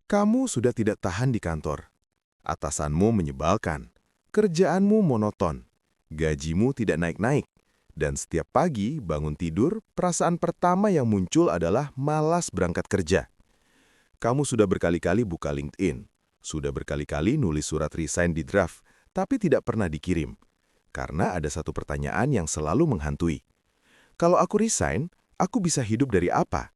Kamu sudah tidak tahan di kantor. Atasanmu menyebalkan. Kerjaanmu monoton. Gajimu tidak naik-naik. Dan setiap pagi bangun tidur, perasaan pertama yang muncul adalah malas berangkat kerja. Kamu sudah berkali-kali buka LinkedIn. Sudah berkali-kali nulis surat resign di draft, tapi tidak pernah dikirim. Karena ada satu pertanyaan yang selalu menghantui. Kalau aku resign, aku bisa hidup dari apa?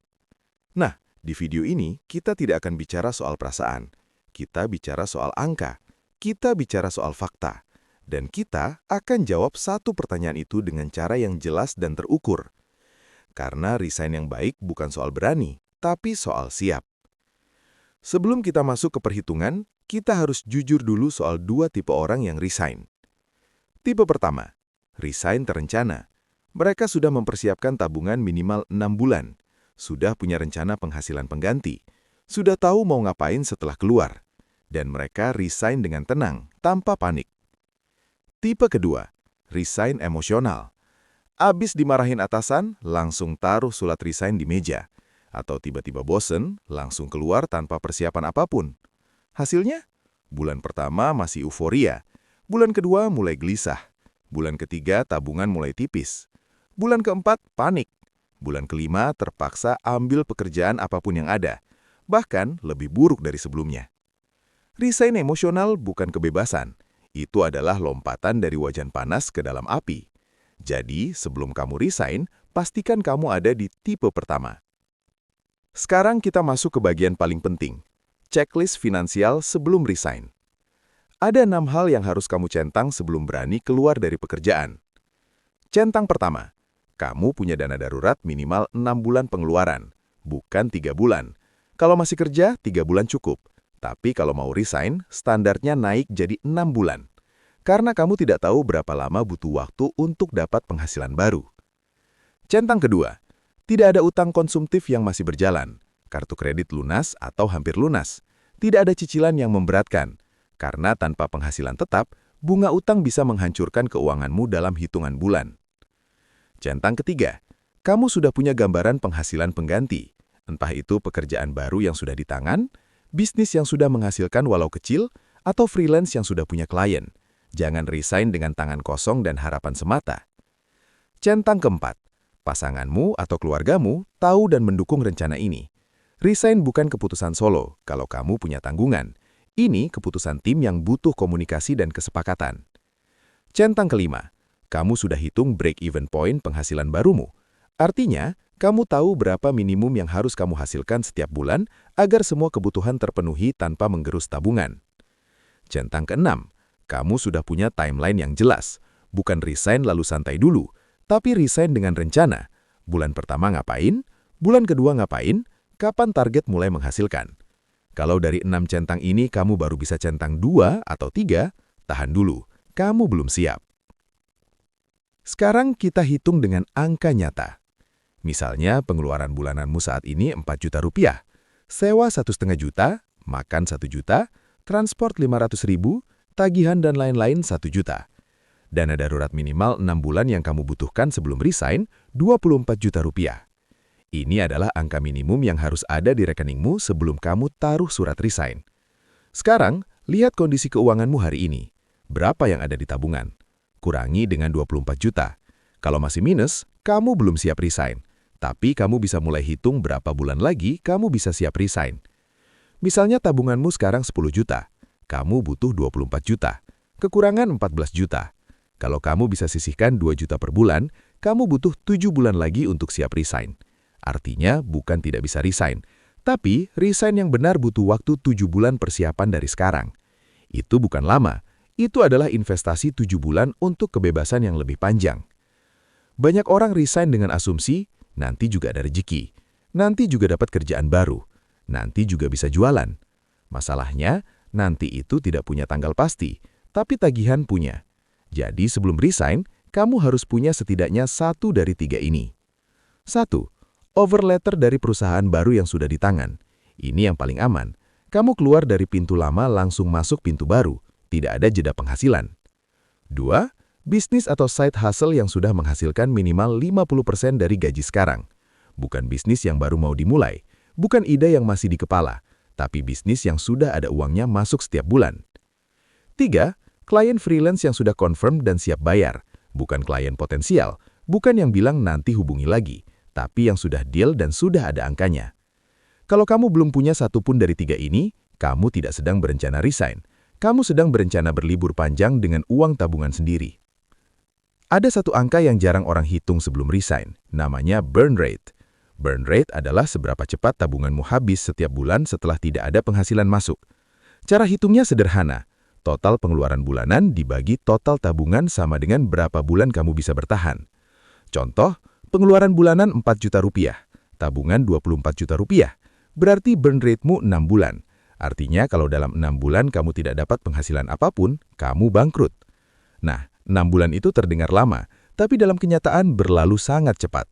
Nah, di video ini kita tidak akan bicara soal perasaan. Kita bicara soal angka. Kita bicara soal fakta. Dan kita akan jawab satu pertanyaan itu dengan cara yang jelas dan terukur. Karena resign yang baik bukan soal berani, tapi soal siap. Sebelum kita masuk ke perhitungan, kita harus jujur dulu soal dua tipe orang yang resign. Tipe pertama, resign terencana. Mereka sudah mempersiapkan tabungan minimal 6 bulan. Sudah punya rencana penghasilan pengganti, sudah tahu mau ngapain setelah keluar, dan mereka resign dengan tenang, tanpa panik. Tipe kedua, resign emosional. Abis dimarahin atasan, langsung taruh surat resign di meja. Atau tiba-tiba bosen, langsung keluar tanpa persiapan apapun. Hasilnya, bulan pertama masih euforia, bulan kedua mulai gelisah, bulan ketiga tabungan mulai tipis, bulan keempat panik. Bulan kelima terpaksa ambil pekerjaan apapun yang ada, bahkan lebih buruk dari sebelumnya. Resign emosional bukan kebebasan, itu adalah lompatan dari wajan panas ke dalam api. Jadi, sebelum kamu resign, pastikan kamu ada di tipe pertama. Sekarang kita masuk ke bagian paling penting, checklist finansial sebelum resign. Ada 6 hal yang harus kamu centang sebelum berani keluar dari pekerjaan. Centang pertama, kamu punya dana darurat minimal 6 bulan pengeluaran, bukan 3 bulan. Kalau masih kerja, 3 bulan cukup. Tapi kalau mau resign, standarnya naik jadi 6 bulan. Karena kamu tidak tahu berapa lama butuh waktu untuk dapat penghasilan baru. Centang kedua, tidak ada utang konsumtif yang masih berjalan. Kartu kredit lunas atau hampir lunas. Tidak ada cicilan yang memberatkan. Karena tanpa penghasilan tetap, bunga utang bisa menghancurkan keuanganmu dalam hitungan bulan. Centang ketiga, kamu sudah punya gambaran penghasilan pengganti, entah itu pekerjaan baru yang sudah di tangan, bisnis yang sudah menghasilkan walau kecil, atau freelance yang sudah punya klien. Jangan resign dengan tangan kosong dan harapan semata. Centang keempat, pasanganmu atau keluargamu tahu dan mendukung rencana ini. Resign bukan keputusan solo kalau kamu punya tanggungan. Ini keputusan tim yang butuh komunikasi dan kesepakatan. Centang kelima, kamu sudah hitung break-even point penghasilan barumu. Artinya, kamu tahu berapa minimum yang harus kamu hasilkan setiap bulan agar semua kebutuhan terpenuhi tanpa menggerus tabungan. Centang keenam, kamu sudah punya timeline yang jelas. Bukan resign lalu santai dulu, tapi resign dengan rencana. Bulan pertama ngapain? Bulan kedua ngapain? Kapan target mulai menghasilkan? Kalau dari 6 centang ini kamu baru bisa centang 2 atau 3, tahan dulu, kamu belum siap. Sekarang kita hitung dengan angka nyata. Misalnya pengeluaran bulananmu saat ini 4 juta rupiah, sewa 1,5 juta, makan 1 juta, transport 500.000, tagihan dan lain-lain 1 juta. Dana darurat minimal 6 bulan yang kamu butuhkan sebelum resign, 24 juta rupiah. Ini adalah angka minimum yang harus ada di rekeningmu sebelum kamu taruh surat resign. Sekarang, lihat kondisi keuanganmu hari ini. Berapa yang ada di tabungan? Kurangi dengan 24 juta. Kalau masih minus, kamu belum siap resign. Tapi kamu bisa mulai hitung berapa bulan lagi kamu bisa siap resign. Misalnya tabunganmu sekarang 10 juta. Kamu butuh 24 juta. Kekurangan 14 juta. Kalau kamu bisa sisihkan 2 juta per bulan, kamu butuh 7 bulan lagi untuk siap resign. Artinya bukan tidak bisa resign, tapi resign yang benar butuh waktu 7 bulan persiapan dari sekarang. Itu bukan lama. Itu adalah investasi 7 bulan untuk kebebasan yang lebih panjang. Banyak orang resign dengan asumsi, nanti juga ada rezeki, nanti juga dapat kerjaan baru, nanti juga bisa jualan. Masalahnya, nanti itu tidak punya tanggal pasti, tapi tagihan punya. Jadi sebelum resign, kamu harus punya setidaknya 1 dari 3 ini. 1. Offer letter dari perusahaan baru yang sudah di tangan. Ini yang paling aman. Kamu keluar dari pintu lama langsung masuk pintu baru. Tidak ada jeda penghasilan. 2. Bisnis atau side hustle yang sudah menghasilkan minimal 50% dari gaji sekarang. Bukan bisnis yang baru mau dimulai, bukan ide yang masih di kepala, tapi bisnis yang sudah ada uangnya masuk setiap bulan. 3. Klien freelance yang sudah confirm dan siap bayar, bukan klien potensial, bukan yang bilang nanti hubungi lagi, tapi yang sudah deal dan sudah ada angkanya. Kalau kamu belum punya satu pun dari 3 ini, kamu tidak sedang berencana resign. Kamu sedang berencana berlibur panjang dengan uang tabungan sendiri. Ada satu angka yang jarang orang hitung sebelum resign, namanya burn rate. Burn rate adalah seberapa cepat tabunganmu habis setiap bulan setelah tidak ada penghasilan masuk. Cara hitungnya sederhana. Total pengeluaran bulanan dibagi total tabungan sama dengan berapa bulan kamu bisa bertahan. Contoh, pengeluaran bulanan 4 juta rupiah, tabungan 24 juta rupiah. Berarti burn rate-mu 6 bulan. Artinya kalau dalam 6 bulan kamu tidak dapat penghasilan apapun, kamu bangkrut. Nah, 6 bulan itu terdengar lama, tapi dalam kenyataan berlalu sangat cepat.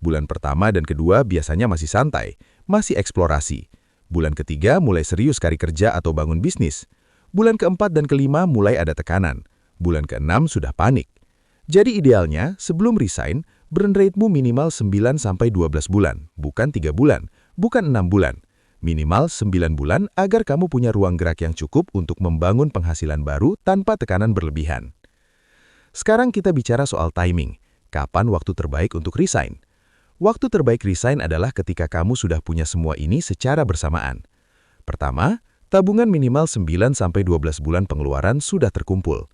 Bulan pertama dan kedua biasanya masih santai, masih eksplorasi. Bulan ketiga mulai serius cari kerja atau bangun bisnis. Bulan keempat dan kelima mulai ada tekanan. Bulan keenam sudah panik. Jadi idealnya, sebelum resign, burn rate-mu minimal 9-12 bulan, bukan 3 bulan, bukan 6 bulan. Minimal 9 bulan agar kamu punya ruang gerak yang cukup untuk membangun penghasilan baru tanpa tekanan berlebihan. Sekarang kita bicara soal timing. Kapan waktu terbaik untuk resign? Waktu terbaik resign adalah ketika kamu sudah punya semua ini secara bersamaan. Pertama, tabungan minimal 9-12 bulan pengeluaran sudah terkumpul.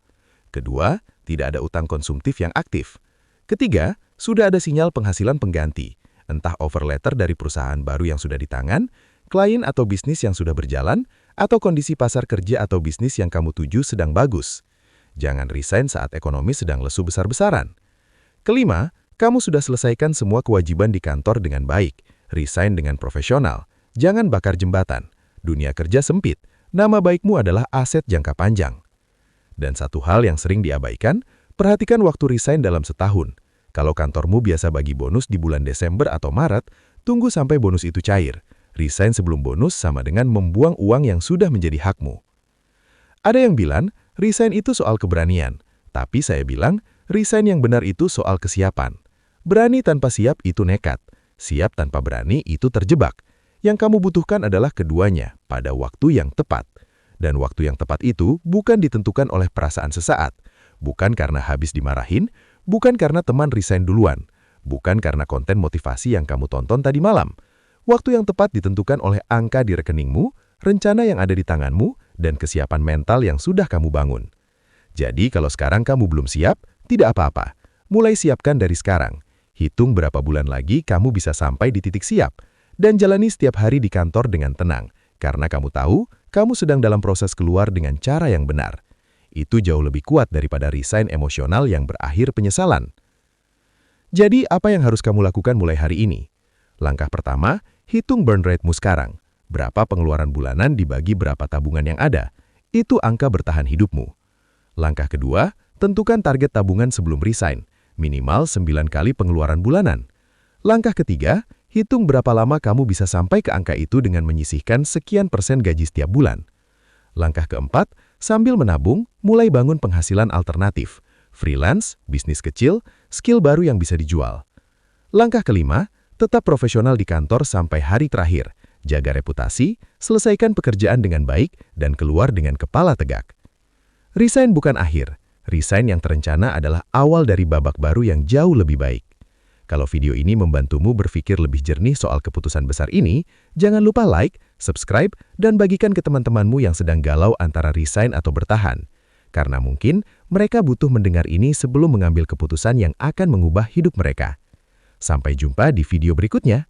Kedua, tidak ada utang konsumtif yang aktif. Ketiga, sudah ada sinyal penghasilan pengganti, entah offer letter dari perusahaan baru yang sudah di tangan, klien atau bisnis yang sudah berjalan, atau kondisi pasar kerja atau bisnis yang kamu tuju sedang bagus. Jangan resign saat ekonomi sedang lesu besar-besaran. Kelima, kamu sudah selesaikan semua kewajiban di kantor dengan baik. Resign dengan profesional. Jangan bakar jembatan. Dunia kerja sempit. Nama baikmu adalah aset jangka panjang. Dan satu hal yang sering diabaikan, perhatikan waktu resign dalam setahun. Kalau kantormu biasa bagi bonus di bulan Desember atau Maret, tunggu sampai bonus itu cair. Resign sebelum bonus sama dengan membuang uang yang sudah menjadi hakmu. Ada yang bilang, resign itu soal keberanian. Tapi saya bilang, resign yang benar itu soal kesiapan. Berani tanpa siap itu nekat. Siap tanpa berani itu terjebak. Yang kamu butuhkan adalah keduanya pada waktu yang tepat. Dan waktu yang tepat itu bukan ditentukan oleh perasaan sesaat. Bukan karena habis dimarahin, bukan karena teman resign duluan. Bukan karena konten motivasi yang kamu tonton tadi malam. Waktu yang tepat ditentukan oleh angka di rekeningmu, rencana yang ada di tanganmu, dan kesiapan mental yang sudah kamu bangun. Jadi kalau sekarang kamu belum siap, tidak apa-apa. Mulai siapkan dari sekarang. Hitung berapa bulan lagi kamu bisa sampai di titik siap. Dan jalani setiap hari di kantor dengan tenang. Karena kamu tahu, kamu sedang dalam proses keluar dengan cara yang benar. Itu jauh lebih kuat daripada resign emosional yang berakhir penyesalan. Jadi apa yang harus kamu lakukan mulai hari ini? Langkah pertama, hitung burn rate-mu sekarang. Berapa pengeluaran bulanan dibagi berapa tabungan yang ada. Itu angka bertahan hidupmu. Langkah kedua, tentukan target tabungan sebelum resign. Minimal 9 kali pengeluaran bulanan. Langkah ketiga, hitung berapa lama kamu bisa sampai ke angka itu dengan menyisihkan sekian persen gaji setiap bulan. Langkah keempat, sambil menabung, mulai bangun penghasilan alternatif. Freelance, bisnis kecil, skill baru yang bisa dijual. Langkah kelima, tetap profesional di kantor sampai hari terakhir. Jaga reputasi, selesaikan pekerjaan dengan baik, dan keluar dengan kepala tegak. Resign bukan akhir. Resign yang terencana adalah awal dari babak baru yang jauh lebih baik. Kalau video ini membantumu berpikir lebih jernih soal keputusan besar ini, jangan lupa like, subscribe, dan bagikan ke teman-temanmu yang sedang galau antara resign atau bertahan. Karena mungkin mereka butuh mendengar ini sebelum mengambil keputusan yang akan mengubah hidup mereka. Sampai jumpa di video berikutnya.